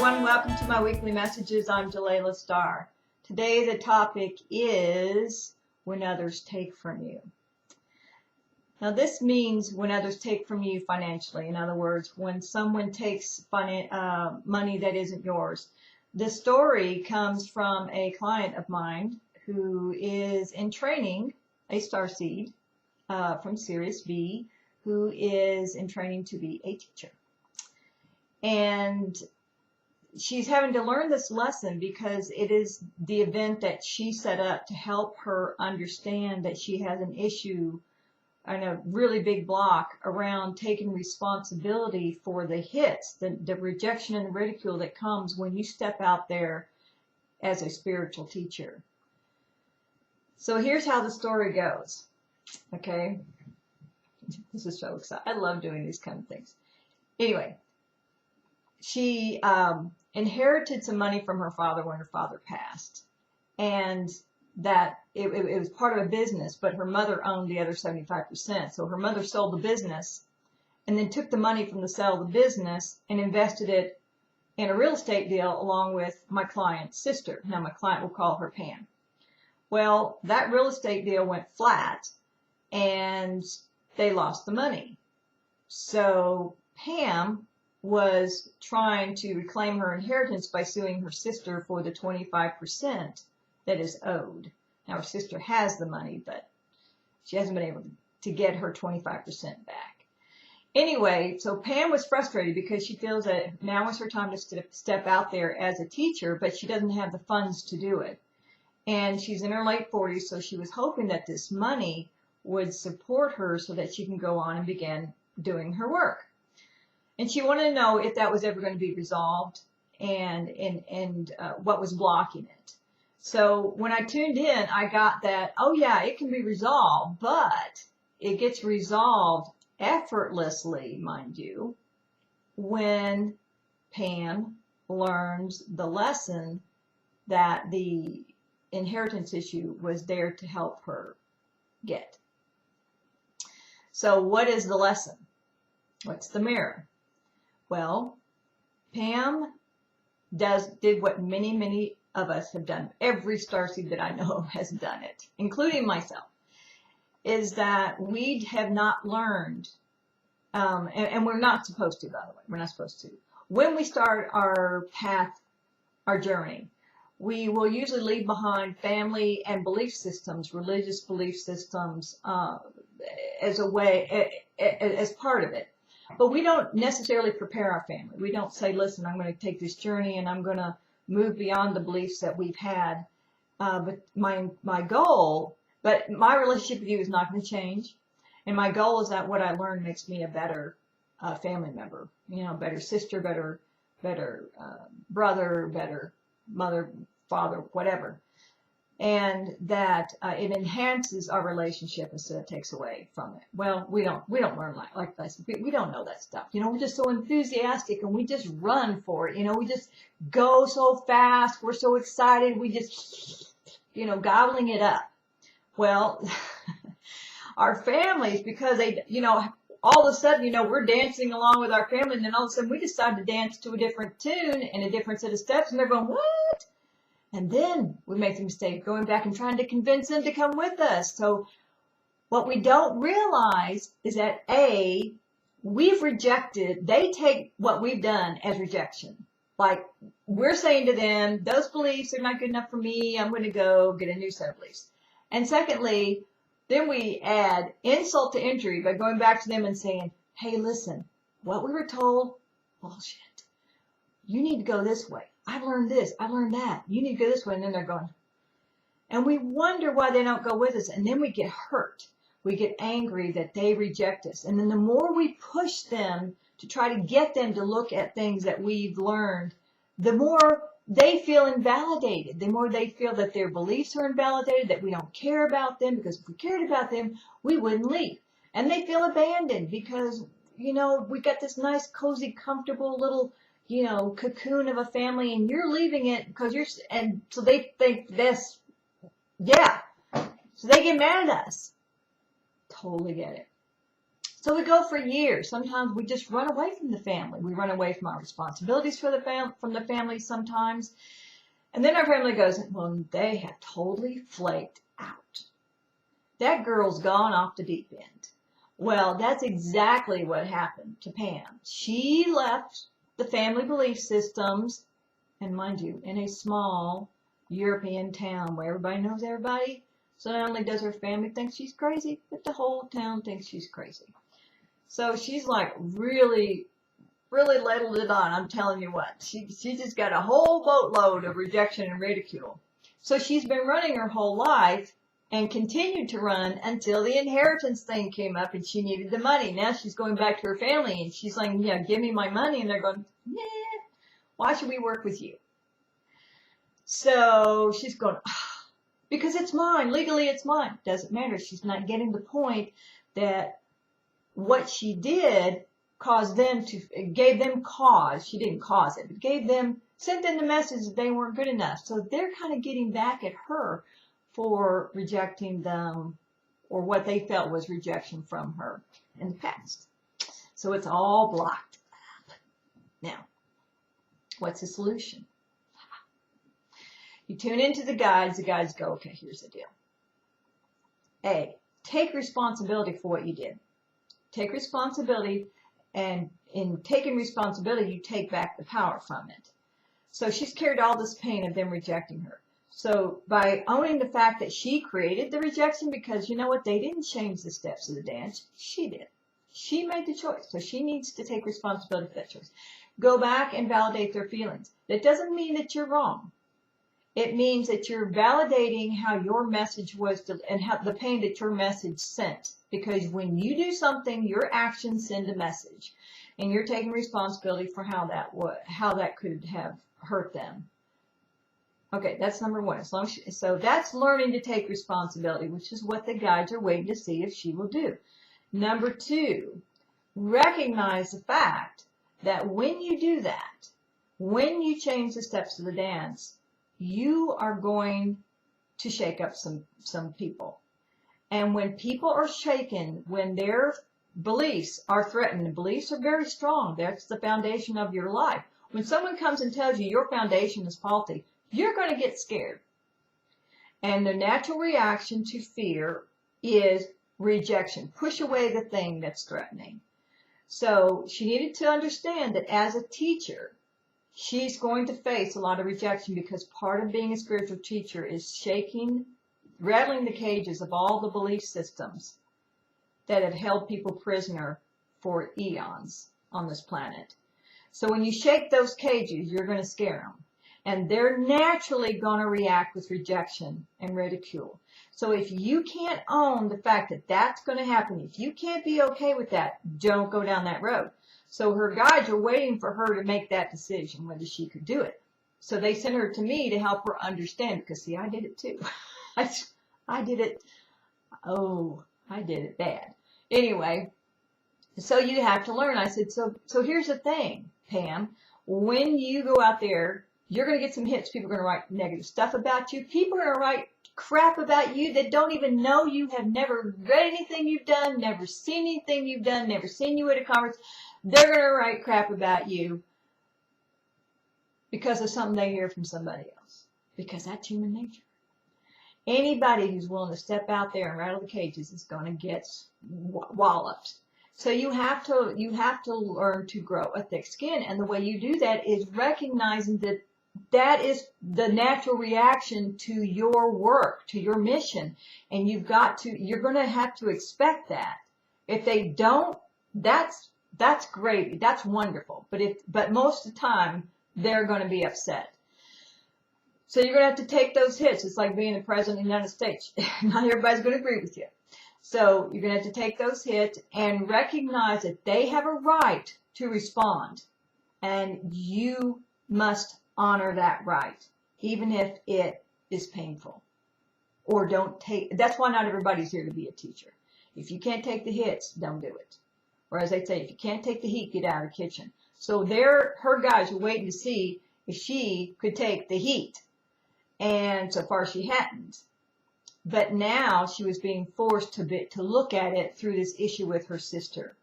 everyone. Welcome to my weekly messages. I'm Jalailah Star. Today the topic is when others take from you. Now this means when others take from you financially. In other words, when someone takes money that isn't yours. This story comes from a client of mine who is in training, a starseed from Sirius B, who is in training to be a teacher. And she's having to learn this lesson because it is the event that she set up to help her understand that she has an issue and a really big block around taking responsibility for the hits, the rejection and the ridicule that comes when you step out there as a spiritual teacher. So here's how the story goes. Okay. This is so exciting. I love doing these kind of things. Anyway, she inherited some money from her father when her father passed, and that it was part of a business, but her mother owned the other 75%. So her mother sold the business and then took the money from the sale of the business and invested it in a real estate deal along with my client's sister. Now my client will call her Pam. Well, that real estate deal went flat and they lost the money. So Pam was trying to reclaim her inheritance by suing her sister for the 25% that is owed. Now her sister has the money, but she hasn't been able to get her 25% back. Anyway, so Pam was frustrated because she feels that now is her time to step out there as a teacher, but she doesn't have the funds to do it. And she's in her late 40s, so she was hoping that this money would support her so that she can go on and begin doing her work. And she wanted to know if that was ever going to be resolved and what was blocking it. So when I tuned in, I got that, oh yeah, it can be resolved, but it gets resolved effortlessly, mind you, when Pam learns the lesson that the inheritance issue was there to help her get. So what is the lesson? What's the mirror? Well, Pam did what many of us have done. Every starseed that I know has done it, including myself, is that we have not learned, and we're not supposed to, by the way. We're not supposed to. When we start our path, our journey, we will usually leave behind family and belief systems, religious belief systems, as a way, as part of it. But we don't necessarily prepare our family. We don't say, listen, I'm going to take this journey and I'm going to move beyond the beliefs that we've had. But my goal, but my relationship with you is not going to change. And my goal is that what I learned makes me a better family member, better sister, better brother, better mother, father, whatever. And that it enhances our relationship instead of takes away from it. Well, we don't learn like this. We don't know that stuff. We're just so enthusiastic and we just run for it. We just go so fast. We're so excited. We just, gobbling it up. Well, our families, because they, all of a sudden, we're dancing along with our family, and then all of a sudden we decide to dance to a different tune and a different set of steps, and they're going, what? And then we make the mistake going back and trying to convince them to come with us. So what we don't realize is that we've rejected, they take what we've done as rejection. Like we're saying to them, those beliefs are not good enough for me. I'm going to go get a new set of beliefs. And secondly, then we add insult to injury by going back to them and saying, hey, listen, what we were told, bullshit. You need to go this way. I've learned this. I've learned that. You need to go this way. And then they're going. And we wonder why they don't go with us. And then we get hurt. We get angry that they reject us. And then the more we push them to try to get them to look at things that we've learned, the more they feel invalidated. The more they feel that their beliefs are invalidated, that we don't care about them. Because if we cared about them, we wouldn't leave. And they feel abandoned because, we got this nice, cozy, comfortable little cocoon of a family, and you're leaving it because and so they think this, yeah. So they get mad at us. Totally get it. So we go for years. Sometimes we just run away from the family. We run away from our responsibilities for from the family sometimes. And then our family goes, well, they have totally flaked out. That girl's gone off the deep end. Well, that's exactly what happened to Pam. She left the family belief systems, and mind you, in a small European town where everybody knows everybody. So not only does her family think she's crazy, but the whole town thinks she's crazy. So she's like really ladled it on. I'm telling you what, she just got a whole boatload of rejection and ridicule. So she's been running her whole life and continued to run until the inheritance thing came up and she needed the money. Now she's going back to her family and she's like, yeah, give me my money. And they're going, nah, why should we work with you? So she's going, because it's mine. Legally, it's mine. Doesn't matter. She's not getting the point that what she did caused them gave them cause. She didn't cause it, but sent them the message that they weren't good enough. So they're kind of getting back at her for rejecting them or what they felt was rejection from her in the past. So it's all blocked up. Now, what's the solution? You tune into the guides go, okay, here's the deal. A, take responsibility for what you did. Take responsibility, and in taking responsibility, you take back the power from it. So she's carried all this pain of them rejecting her. So by owning the fact that she created the rejection, because you know what, they didn't change the steps of the dance, she did. She made the choice, so she needs to take responsibility for that choice. Go back and validate their feelings. That doesn't mean that you're wrong. It means that you're validating how your message was and how the pain that your message sent. Because when you do something, your actions send a message, and you're taking responsibility for how that could have hurt them. Okay, that's number one. So that's learning to take responsibility, which is what the guides are waiting to see if she will do. Number two, recognize the fact that when you do that, when you change the steps of the dance, you are going to shake up some people. And when people are shaken, when their beliefs are threatened, and beliefs are very strong, that's the foundation of your life. When someone comes and tells you your foundation is faulty, you're going to get scared. And the natural reaction to fear is rejection. Push away the thing that's threatening. So she needed to understand that as a teacher, she's going to face a lot of rejection, because part of being a spiritual teacher is rattling the cages of all the belief systems that have held people prisoner for eons on this planet. So when you shake those cages, you're going to scare them. And they're naturally going to react with rejection and ridicule. So if you can't own the fact that that's going to happen, if you can't be okay with that, don't go down that road. So her guides are waiting for her to make that decision, whether she could do it. So they sent her to me to help her understand, because see, I did it too. I did it. Oh, I did it bad. Anyway, so you have to learn. I said, so here's the thing, Pam. When you go out there, you're going to get some hits. People are going to write negative stuff about you. People are going to write crap about you that don't even know you, have never read anything you've done, never seen anything you've done, never seen you at a conference. They're going to write crap about you because of something they hear from somebody else. Because that's human nature. Anybody who's willing to step out there and rattle the cages is going to get walloped. So you have to learn to grow a thick skin. And the way you do that is recognizing that that is the natural reaction to your work, to your mission. And you're going to have to expect that. If they don't, that's great. That's wonderful. But most of the time, they're going to be upset. So you're going to have to take those hits. It's like being the president of the United States. Not everybody's going to agree with you. So you're going to have to take those hits and recognize that they have a right to respond. And you must honor that right, even if it is painful. Or that's why not everybody's here to be a teacher. If you can't take the hits, don't do it. Or as they say, if you can't take the heat, get out of the kitchen. So her guys were waiting to see if she could take the heat. And so far she hadn't. But now she was being forced to look at it through this issue with her sister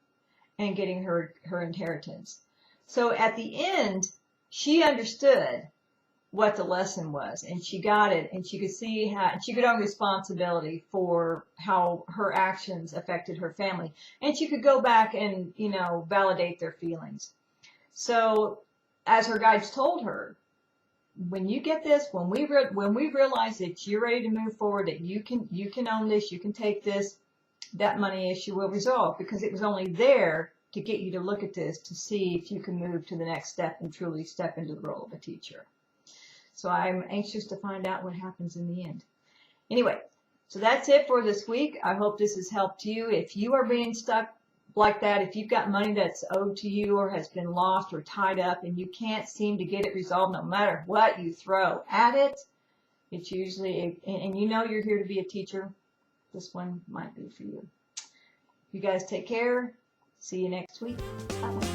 and getting her inheritance. So at the end, she understood what the lesson was, and she got it, and she could see how she could own responsibility for how her actions affected her family, and she could go back and, you know, validate their feelings. So as her guides told her, when you get this, when we realize that you're ready to move forward, that you can own this, you can take this, that money issue will resolve, because it was only there to get you to look at this to see if you can move to the next step and truly step into the role of a teacher. So I'm anxious to find out what happens in the end. Anyway, so that's it for this week. I hope this has helped you. If you are being stuck like that, if you've got money that's owed to you or has been lost or tied up and you can't seem to get it resolved no matter what you throw at it, it's usually, and you know you're here to be a teacher, this one might be for you. You guys take care. See you next week. Bye.